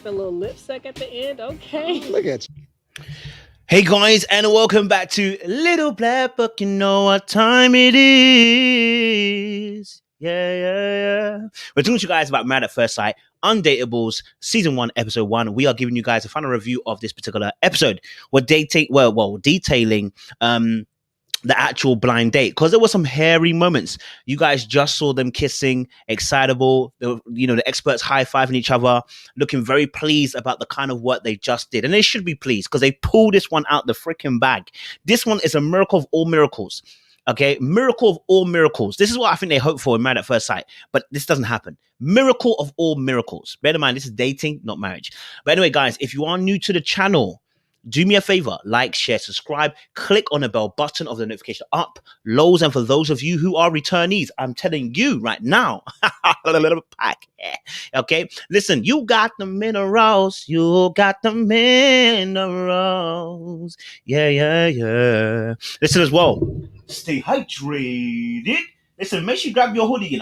a little lip suck at the end. Okay. Look at you. Hey guys, and welcome back to Little Black Book. You know what time it is. Yeah. We're talking to you guys about Married at First Sight, Undatables, Season 1, Episode 1. We are giving you guys a final review of this particular episode. We're detailing the actual blind date, because there were some hairy moments. You guys just saw them kissing, excitable, the experts high-fiving each other, looking very pleased about the kind of work they just did. And they should be pleased, because they pulled this one out the freaking bag. This one is a miracle of all miracles. Okay, miracle of all miracles. This is what I think they hope for in Married at First Sight, but this doesn't happen. Miracle of all miracles. Bear in mind, this is dating, not marriage. But anyway, guys, if you are new to the channel, do me a favor, like, share, subscribe, click on the bell button of the notification up, lows, and for those of you who are returnees, I'm telling you right now, a little pack. Okay, listen, you got the minerals, yeah. Listen as well, stay hydrated. Listen, make sure you grab your hoodie,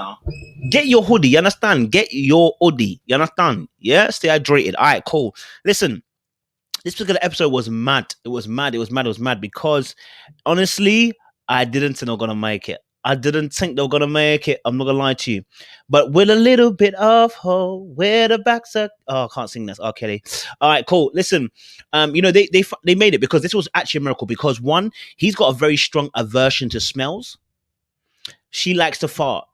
get your hoodie, you understand? Get your hoodie, you understand? Yeah, stay hydrated. All right, cool. Listen, this particular episode was mad. It was mad because honestly, I didn't think they were going to make it. I'm not going to lie to you. But with a little bit of hope, where the backs are... Oh, I can't sing this. Oh, Kelly. All right, cool. Listen, they made it because this was actually a miracle. Because one, he's got a very strong aversion to smells. She likes to fart.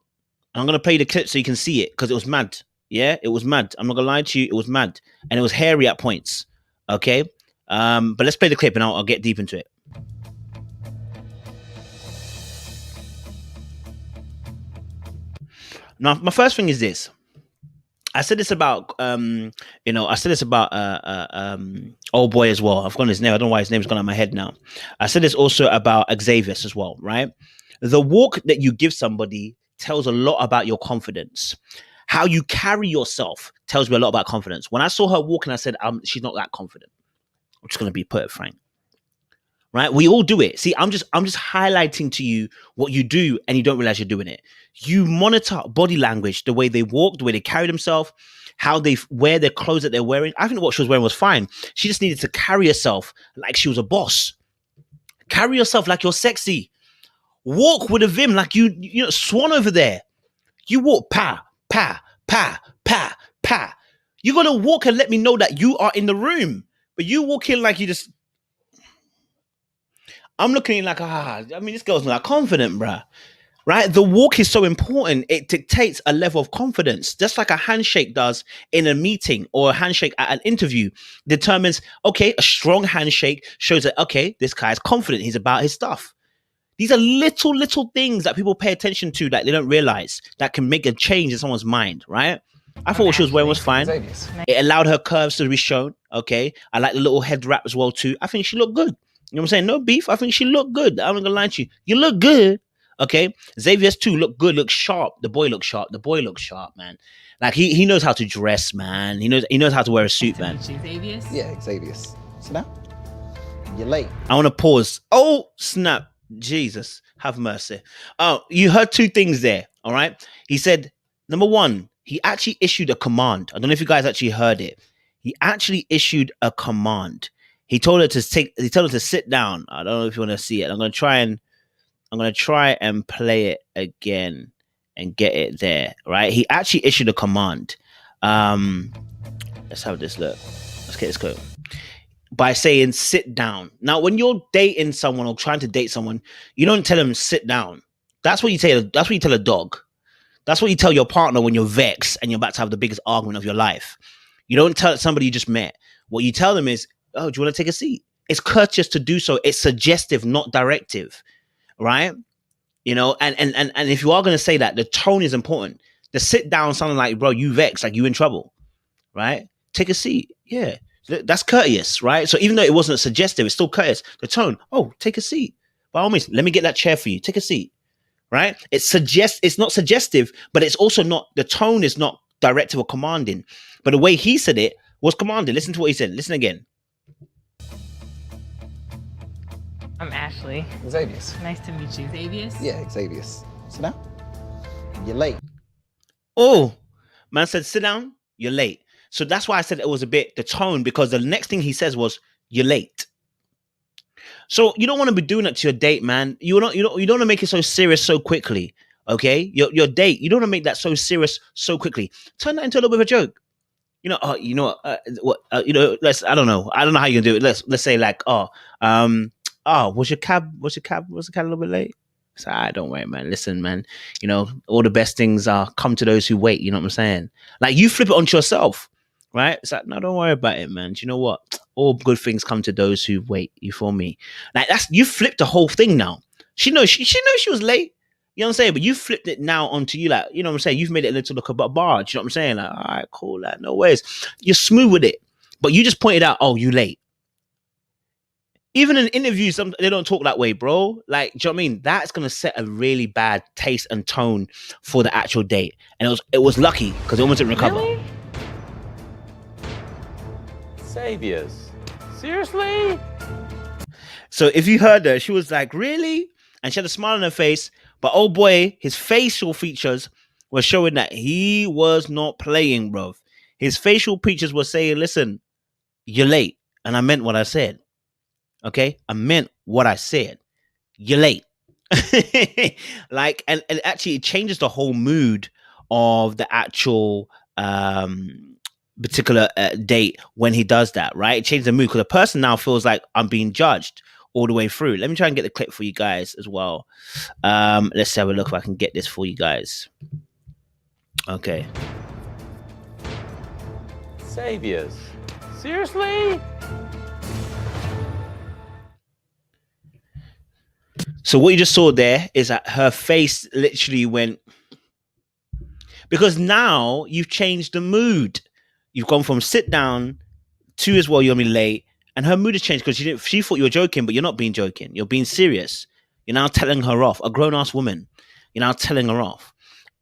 I'm going to play the clip so you can see it because it was mad. Yeah, it was mad. I'm not going to lie to you. It was mad. And it was hairy at points. Okay, but let's play the clip and I'll get deep into it. Now, my first thing is this. I said this about old boy as well. I've forgotten his name. I don't know why his name's gone out of my head now. I said this also about Xavius as well, right? The walk that you give somebody tells a lot about your confidence. How you carry yourself tells me a lot about confidence. When I saw her walking, I said, she's not that confident. I'm just going to be put it frank. Right? We all do it. See, I'm just highlighting to you what you do and you don't realize you're doing it. You monitor body language, the way they walk, the way they carry themselves, how they wear their clothes that they're wearing. I think what she was wearing was fine. She just needed to carry herself like she was a boss. Carry yourself like you're sexy. Walk with a vim like you Swan over there. You walk pa. You're going to walk and let me know that you are in the room. But you walk in like you just... I'm looking at like, this girl's not confident, bruh. Right? The walk is so important. It dictates a level of confidence. Just like a handshake does in a meeting or a handshake at an interview determines, okay, a strong handshake shows that, okay, this guy's confident. He's about his stuff. These are little things that people pay attention to that they don't realize that can make a change in someone's mind, right? I thought what she was wearing was fine. Xavius. It allowed her curves to be shown. Okay. I like the little head wrap as well too. I think she looked good. You know what I'm saying? No beef. I think she looked good. I'm not gonna lie to you. You look good. Okay. Xavius too looked good, looked sharp. The boy looked sharp, man. Like he knows how to dress, man. He knows how to wear a suit, man. Xavius? Yeah, Xavius. So now, you're late. I want to pause. Oh, snap. Jesus, have mercy. Oh, you heard two things there. All right. He said, number one, he actually issued a command. I don't know if you guys actually heard it. He actually issued a command. He told her to sit down. I don't know if you want to see it. I'm gonna try and play it again and get it there. Right? He actually issued a command. Let's have this look. Let's get this going. By saying sit down. Now, when you're dating someone or trying to date someone, you don't tell them sit down. That's what you tell a dog. That's what you tell your partner when you're vexed and you're about to have the biggest argument of your life. You don't tell somebody you just met. What you tell them is, oh, do you want to take a seat? It's courteous to do so. It's suggestive, not directive. Right? And if you are going to say that, the tone is important. The sit down sounding like, bro, you vexed, like you in trouble. Right? Take a seat. Yeah. That's courteous, right? So even though it wasn't suggestive, it's still courteous. The tone, oh, take a seat. By all means, let me get that chair for you. Take a seat, right? It's not suggestive, but it's also not, the tone is not directive or commanding. But the way he said it was commanding. Listen to what he said. Listen again. I'm Ashli. Xavius. Nice to meet you. Xavius? Yeah, Xavius. So now, you're late. Oh, man said, sit down, you're late. So that's why I said it was a bit the tone, because the next thing he says was, "You're late." So you don't want to be doing that to your date, man. You don't want to make it so serious so quickly. Okay, your date. You don't want to make that so serious so quickly. Turn that into a little bit of a joke. Let's. I don't know how you can do it. Let's say like, was your cab a little bit late? So don't worry, man. Listen, man. All the best things come to those who wait. You know what I'm saying? Like, you flip it onto yourself, right? It's like, no, don't worry about it, man. Do you know what? All good things come to those who wait. You feel me? Like, you flipped the whole thing now. She knows she was late. You know what I'm saying? But you flipped it now onto you, like, you know what I'm saying? You've made it into look a barge. You know what I'm saying? Like, all right, cool, like, no worries. You're smooth with it. But you just pointed out, oh, you late. Even in interviews, they don't talk that way, bro. Like, do you know what I mean? That's gonna set a really bad taste and tone for the actual date. And it was lucky because it almost didn't recover. Really? Xavius, seriously? So if you heard her, she was like, really? And she had a smile on her face. But oh boy, his facial features were showing that he was not playing, bro. His facial features were saying, listen, you're late. And I meant what I said. Okay? I meant what I said. You're late. Like, and actually it changes the whole mood of the actual particular date when he does that, right? It changes the mood because the person now feels like I'm being judged all the way through. Let me try and get the clip for you guys as well. Let's have a look if I can get this for you guys. Okay. Xavius, seriously? So what you just saw there is that her face literally went, because now you've changed the mood. You've gone from sit down to, as well, you're gonna be late, and her mood has changed because she thought you were joking, but you're not being joking. You're being serious. You're now telling her off. A grown-ass woman. You're now telling her off.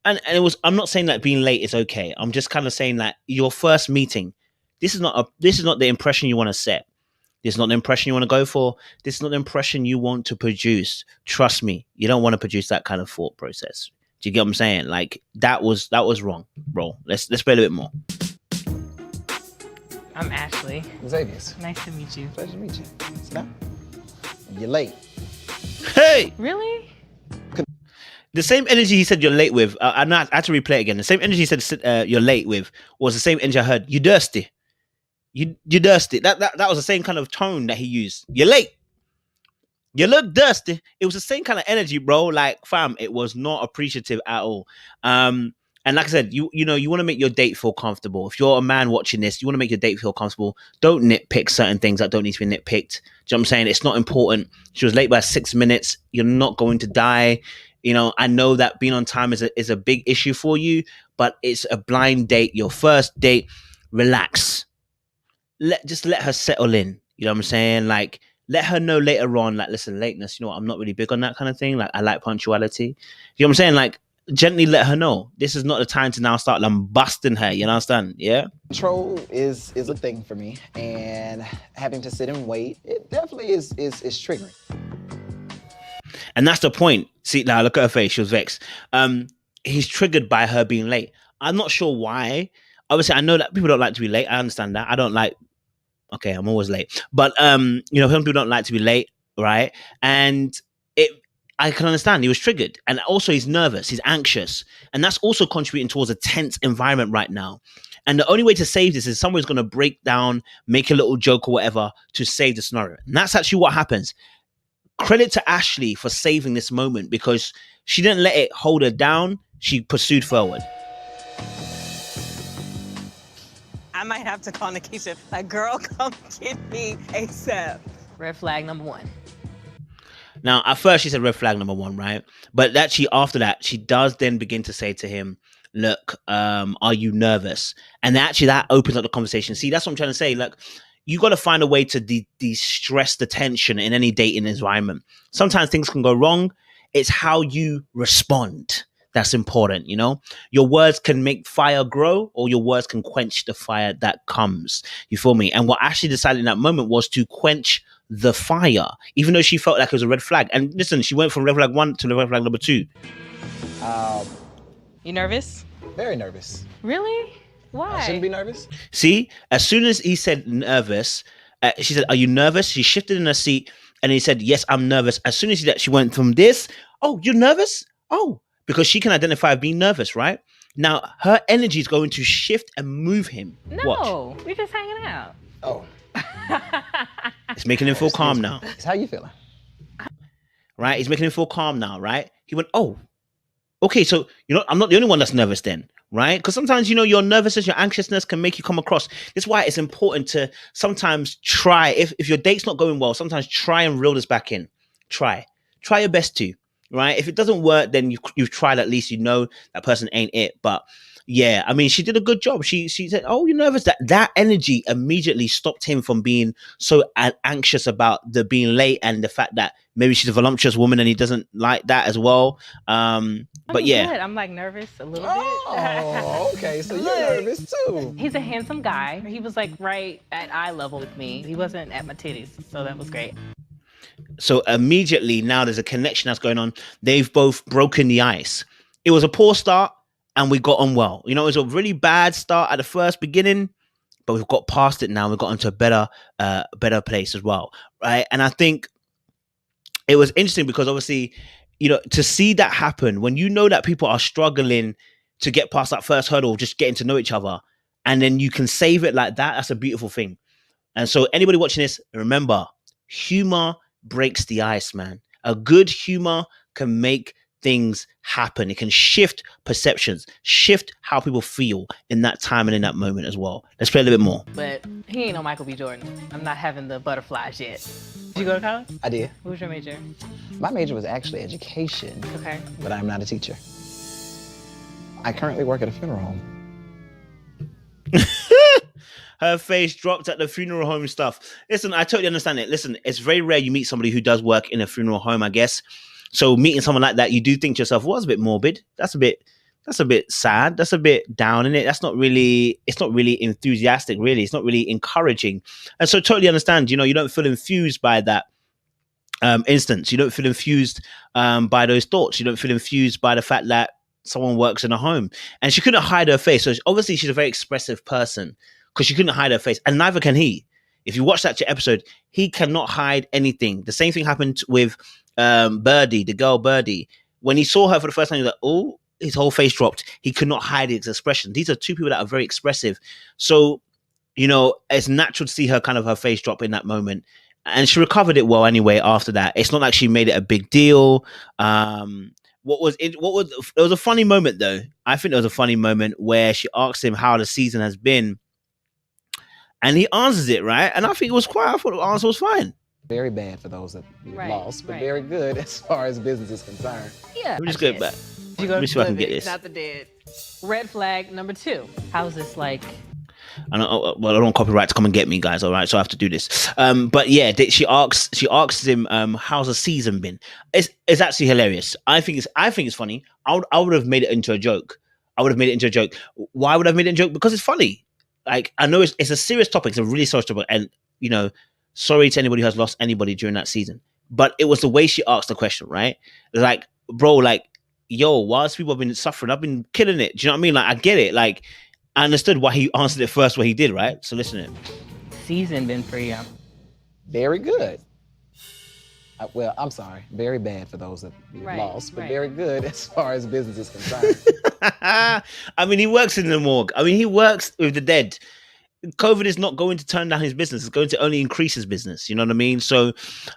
And I'm not saying that being late is okay. I'm just kind of saying that your first meeting, this is not the impression you want to set. This is not the impression you want to go for. This is not the impression you want to produce. Trust me, you don't want to produce that kind of thought process. Do you get what I'm saying? Like, that was wrong, bro. Let's play a little bit more. I'm Ashli. Xavius. Nice to meet you. Pleasure to meet you. Snap. You're late. Hey! Really? The same energy he said you're late with, I had to replay it again. The same energy he said you're late with was the same energy I heard. You thirsty. You thirsty. That was the same kind of tone that he used. You're late. You look dusty. It was the same kind of energy, bro. Like, fam, it was not appreciative at all. And like I said, you want to make your date feel comfortable. If you're a man watching this, you want to make your date feel comfortable. Don't nitpick certain things that don't need to be nitpicked. Do you know what I'm saying? It's not important. She was late by 6 minutes. You're not going to die. I know that being on time is a big issue for you, but it's a blind date. Your first date. Relax. Just let her settle in. You know what I'm saying? Like, let her know later on, like, listen, lateness, I'm not really big on that kind of thing. Like, I like punctuality. You know what I'm saying? Like, gently let her know. This is not the time to now start busting her. You understand? Yeah? Control is a thing for me. And having to sit and wait, it definitely is triggering. And that's the point. See, now look at her face. She was vexed. He's triggered by her being late. I'm not sure why. Obviously, I know that people don't like to be late. I understand that. I don't like... Okay, I'm always late. But, some people don't like to be late, right? And I can understand. He was triggered. And also, he's nervous. He's anxious. And that's also contributing towards a tense environment right now. And the only way to save this is someone's going to break down, make a little joke or whatever to save the scenario. And that's actually what happens. Credit to Ashli for saving this moment, because she didn't let it hold her down. She pursued forward. I might have to call Nikisha. Like, girl, come get me ASAP. Red flag number one. Now, at first she said red flag number one, right? But actually after that, she does then begin to say to him, look, are you nervous? And actually that opens up the conversation. See, that's what I'm trying to say. Look, you got to find a way to de-stress the tension in any dating environment. Sometimes things can go wrong. It's how you respond that's important. Your words can make fire grow, or your words can quench the fire that comes. You feel me? And what Ashli decided in that moment was to quench the fire, even though she felt like it was a red flag. And listen, she went from red flag 1 to red flag number 2. You nervous? Very nervous. Really? Why? I shouldn't be nervous. See, as soon as he said nervous, she said, "Are you nervous?" She shifted in her seat, and he said, "Yes, I'm nervous." As soon as she went from this, "Oh, you're nervous?" Oh, because she can identify being nervous, right? Now her energy is going to shift and move him. No, Watch. we're just hanging out. Oh, It's making him feel calm now, it's how you feeling? right? He's making him feel calm now, right? He went, "Oh, okay, so I'm not the only one that's nervous then." Right? Because sometimes, your nervousness, your anxiousness can make you come across. That's why it's important to sometimes try, if your date's not going well, sometimes try and reel this back in. Try your best to, right? If it doesn't work, then you've tried, at least that person ain't it. But yeah, I mean, she did a good job. She said, "Oh, you're nervous." That energy immediately stopped him from being so anxious about the being late and the fact that maybe she's a voluptuous woman and he doesn't like that as well. But yeah, Good. I'm like nervous a little bit. Oh, okay. So you're nervous too. He's a handsome guy. He was like right at eye level with me. He wasn't at my titties, so that was great. so immediately now there's a connection that's going on. They've both broken the ice. It was a poor start and we got on well. It was a really bad start at the first beginning, but we've got past it now. We've got into a better place as well, right? And I think it was interesting because obviously, to see that happen when that people are struggling to get past that first hurdle, just getting to know each other, and then you can save it like that, that's a beautiful thing. And so anybody watching this, remember, humor breaks the ice, man. A good humor can make things happen. It can shift perceptions, shift how people feel in that time and in that moment as well. Let's play a little bit more. But he ain't no Michael B. Jordan. I'm not having the butterflies yet. Did you go to college? I did. What was your major? My major was actually education, Okay. but I'm not a teacher. I currently work at a funeral home. Her face dropped at the funeral home stuff. Listen, I totally understand it. Listen, it's very rare you meet somebody who does work in a funeral home, I guess. So meeting someone like that, you do think to yourself, well, that's a bit morbid. That's a bit sad. That's a bit down in it. It's not really enthusiastic, really. It's not really encouraging. And so totally understand, you don't feel infused by that instance. You don't feel infused by those thoughts. You don't feel infused by the fact that someone works in a home. And she couldn't hide her face. So obviously she's a very expressive person because she couldn't hide her face. And neither can he. If you watch that episode, he cannot hide anything. The same thing happened with Birdie, the girl Birdie. When he saw her for the first time, he was like, oh, his whole face dropped. He could not hide his expression. These are two people that are very expressive. So, it's natural to see her face drop in that moment. And she recovered it well anyway after that. It's not like she made it a big deal. There was a funny moment though. I think there was a funny moment where she asked him how the season has been. And he answers it, right? And I think I thought the answer was fine. Very bad for those that Right, lost, but right. very good as far as business is concerned. Yeah. Let me just go back. You go Let me see if I can living, get this. Not the dead. Red flag number 2. How's this like? I don't want copyright to come and get me, guys. All right, so I have to do this. But yeah, she asks him, "How's the season been?" It's actually hilarious. I think it's funny. I would have made it into a joke. Why would I have made it into a joke? Because it's funny. Like, I know it's a serious topic. It's a really serious topic, and sorry to anybody who has lost anybody during that season. But it was the way she asked the question, right? Like, bro, like, yo, whilst people have been suffering, I've been killing it. Do you know what I mean? Like, I get it. Like, I understood why he answered it first where he did, right? So listen to it. Season been for you? Very good. Well, I'm sorry. Very bad for those that lost, but very good as far as business is concerned. I mean, he works in the morgue. I mean, he works with the dead. COVID is not going to turn down his business. It's going to only increase his business. You know what I mean? So,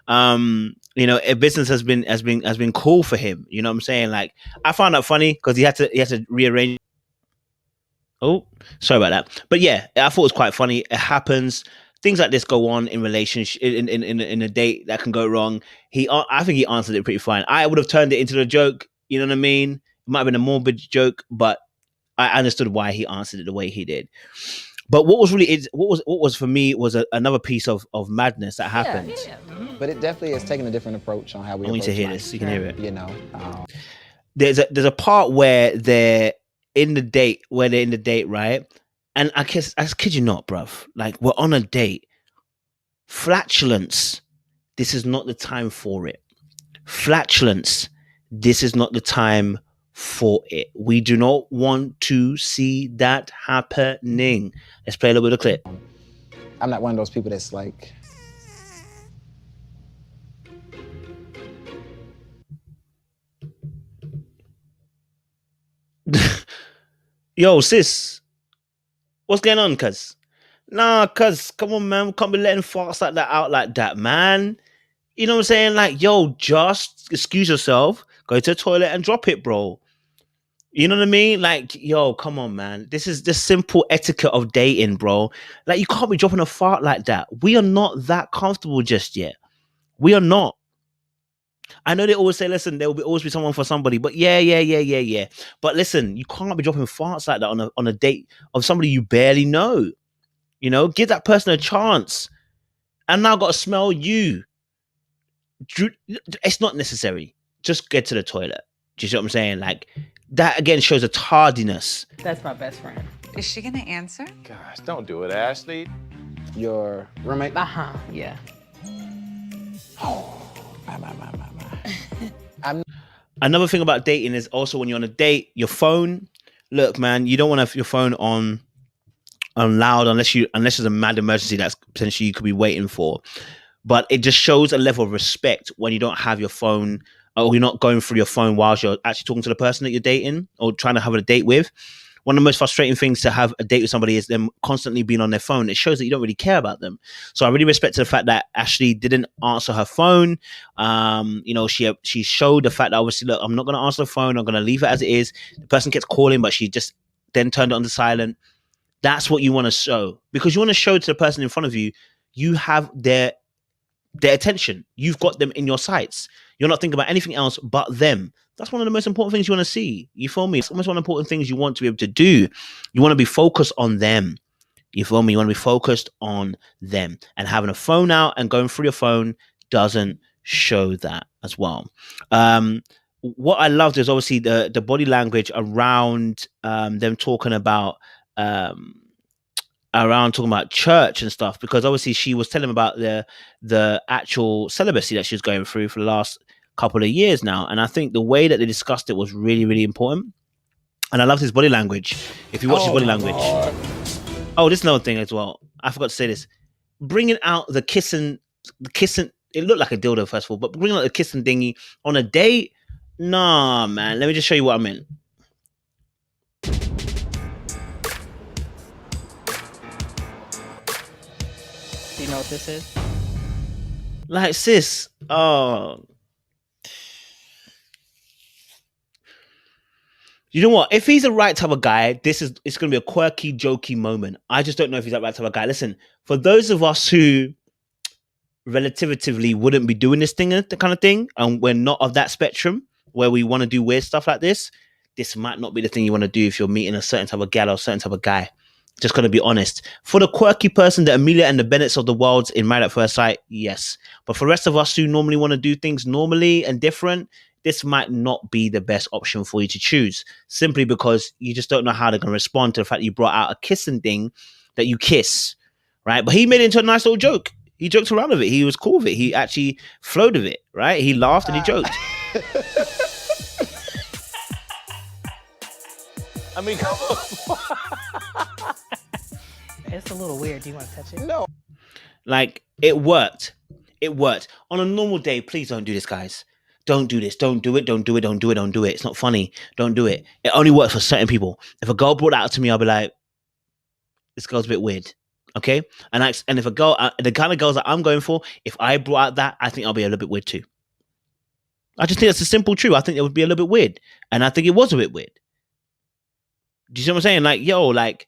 a business has been cool for him. You know what I'm saying? Like, I found that funny because he had to rearrange. Oh, sorry about that. But yeah, I thought it was quite funny. It happens. Things like this go on in relationship, in a date that can go wrong. I think he answered it pretty fine. I would have turned it into a joke. You know what I mean? It might have been a morbid joke, but I understood why he answered it the way he did. But what was for me was another piece of madness that happened. Yeah. But it definitely has taken a different approach on how we. I want you to hear life. this. You can hear it. There's a part where they're in the date, right? And I kid you not, bruv. Like, we're on a date. Flatulence. This is not the time for it. Flatulence. This is not the time for it. We do not want to see that happening. Let's play a little bit of clip. I'm not one of those people that's like, yo, sis, what's going on, cuz? Nah, cuz, come on, man. We can't be letting farts like that out like that, man. You know what I'm saying? Like, yo, just excuse yourself, go to the toilet and drop it, bro. You know what I mean? Like, yo, come on, man. This is the simple etiquette of dating, bro. Like, you can't be dropping a fart like that. We are not that comfortable just yet. We are not. I know they always say, listen, there will always be someone for somebody, but yeah. But listen, you can't be dropping farts like that on a date of somebody you barely know. You know, give that person a chance. And now got to smell you. It's not necessary. Just get to the toilet. Do you see what I'm saying? Like, that again shows a tardiness. That's my best friend. Is she gonna answer? Gosh, don't do it, Ashley. your roommate? Yeah. Oh, my. Another thing about dating is also when you're on a date, your phone. Look, man, you don't want to have your phone on loud unless there's a mad emergency that's potentially you could be waiting for. But it just shows a level of respect when you don't have your phone, or you're not going through your phone whilst you're actually talking to the person that you're dating or trying to have a date with. One of the most frustrating things to have a date with somebody is them constantly being on their phone. It shows that you don't really care about them. So I really respect the fact that Ashli didn't answer her phone. She showed the fact that obviously, look, I'm not going to answer the phone. I'm going to leave it as it is. The person kept calling, but she just then turned it on to silent. That's what you want to show, because you want to show to the person in front of you, you have their attention. You've got them in your sights. You're not thinking about anything else but them. That's one of the most important things you want to see. You feel me? It's almost one of the important things you want to be able to do. You want to be focused on them. You feel me? You want to be focused on them. And having a phone out and going through your phone doesn't show that as well. What I loved is obviously the body language around them talking about church and stuff, because obviously she was telling him about the actual celibacy that she was going through for the last couple of years now. And I think the way that they discussed it was really, really important. And I loved his body language. If you watch his body language. Oh, this is another thing as well. I forgot to say this. Bringing out the kissing, it looked like a dildo first of all, but bringing out the kissing thingy on a date, nah, man. Let me just show you what I meant. Do you know what this is? Like, sis, oh. You know what? If he's the right type of guy, it's going to be a quirky, jokey moment. I just don't know if he's that right type of guy. Listen, for those of us who relatively wouldn't be doing this thing, the kind of thing, and we're not of that spectrum where we want to do weird stuff like this might not be the thing you want to do if you're meeting a certain type of gal or a certain type of guy. Just going to be honest. For the quirky person, the Amelia and the Bennetts of the world in Married at First Sight, yes. But for the rest of us who normally want to do things normally and different, this might not be the best option for you to choose, simply because you just don't know how they're going to respond to the fact that you brought out a kissing thing that you kiss, right? But he made it into a nice little joke. He joked around with it. He was cool with it. He actually flowed with it, right? He laughed and he joked. I mean, come on. It's a little weird. Do you want to touch it? No. Like, it worked. It worked. On a normal day, please don't do this, guys. Don't do this. Don't do it. Don't do it. Don't do it. Don't do it. It's not funny. Don't do it. It only works for certain people. If a girl brought that out to me, I'll be like, this girl's a bit weird. Okay? And if a girl, the kind of girls that I'm going for, if I brought out that, I think I'll be a little bit weird too. I just think that's the simple truth. I think it would be a little bit weird. And I think it was a bit weird. Do you see what I'm saying? Like, yo, like,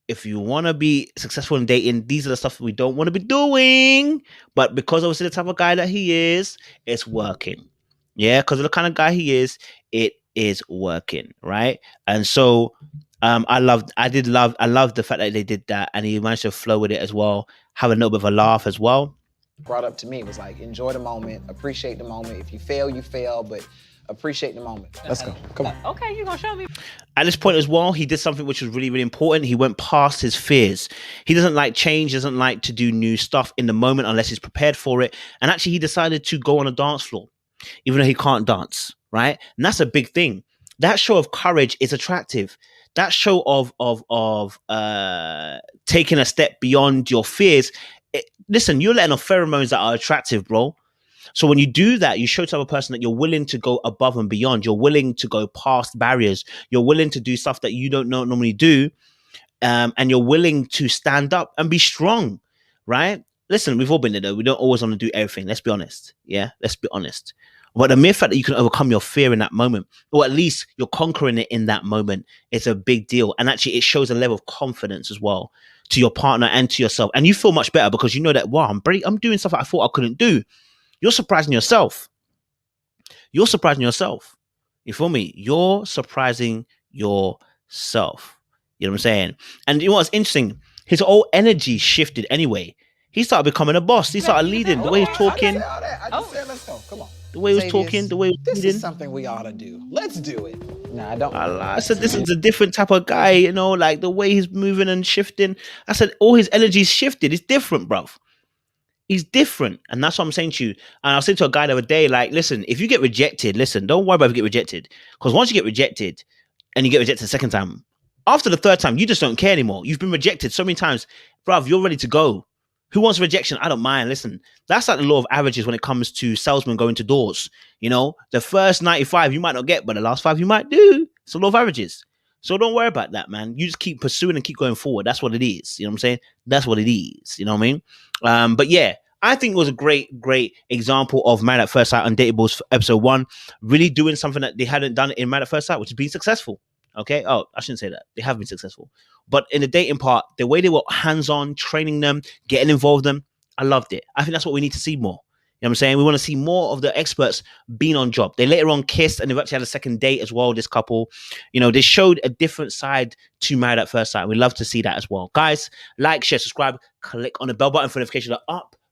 if you want to be successful in dating, these are the stuff we don't want to be doing. But because obviously the type of guy that he is, it's working. Yeah, because of the kind of guy he is, it is working, right? And so I love the fact that they did that, and he managed to flow with it as well, have a little bit of a laugh as well. Brought up to me was like, enjoy the moment, appreciate the moment. If you fail, you fail, but appreciate the moment. Let's go. Come on. Okay, you're going to show me. At this point as well, he did something which was really, really important. He went past his fears. He doesn't like change, doesn't like to do new stuff in the moment unless he's prepared for it. And actually, he decided to go on a dance floor, even though he can't dance, right? And that's a big thing, That show of courage is attractive. That show of taking a step beyond your fears. Listen, you're letting off pheromones that are attractive, bro. So when you do that, you show to other person that you're willing to go above and beyond. You're willing to go past barriers. You're willing to do stuff that you don't normally do. And you're willing to stand up and be strong, right? Listen, we've all been there, though. We don't always want to do everything. Let's be honest. Yeah, let's be honest. But the mere fact that you can overcome your fear in that moment, or at least you're conquering it in that moment, is a big deal. And actually, it shows a level of confidence as well to your partner and to yourself. And you feel much better because you know that, wow, I'm doing stuff that I thought I couldn't do. You're surprising yourself. You're surprising yourself. You feel me? You're surprising yourself. You know what I'm saying? And you know what's interesting? His whole energy shifted anyway. He started becoming a boss. He started leading. The way he's talking. I just said, let's go. Come on. The way he was Xavius, talking. The way he was this leading. is something we ought to do. Let's do it. No, I don't. I said, this is a different type of guy, you know, like the way he's moving and shifting. I said, all his energy's shifted. It's different, bruv. He's different. And that's what I'm saying to you. And I was saying to a guy the other day, like, listen, if you get rejected, listen, don't worry about if you get rejected. Because once you get rejected and you get rejected the second time, after the third time, you just don't care anymore. You've been rejected so many times. Bruv, you're ready to go. Who wants rejection? I don't mind. Listen, that's like the law of averages when it comes to salesmen going to doors. You know, the first 95 you might not get, but the last 5 you might do. It's the law of averages. So don't worry about that, man. You just keep pursuing and keep going forward. That's what it is. You know what I'm saying? That's what it is. You know what I mean? But yeah, I think it was a great example of Married at First Sight Undatables for episode 1. Really doing something that they hadn't done in Married at First Sight, which is being successful. Okay. Oh, I shouldn't say that. They have been successful. But in the dating part, the way they were hands-on, training them, getting involved in them, I loved it. I think that's what we need to see more. You know what I'm saying? We want to see more of the experts being on job. They later on kissed and they've actually had a second date as well, this couple. You know, they showed a different side to Married at First Sight. We love to see that as well. Guys, like, share, subscribe, click on the bell button for notifications that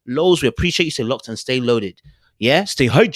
uploads. We appreciate you. Stay locked and stay loaded. Yeah? Stay hydrated.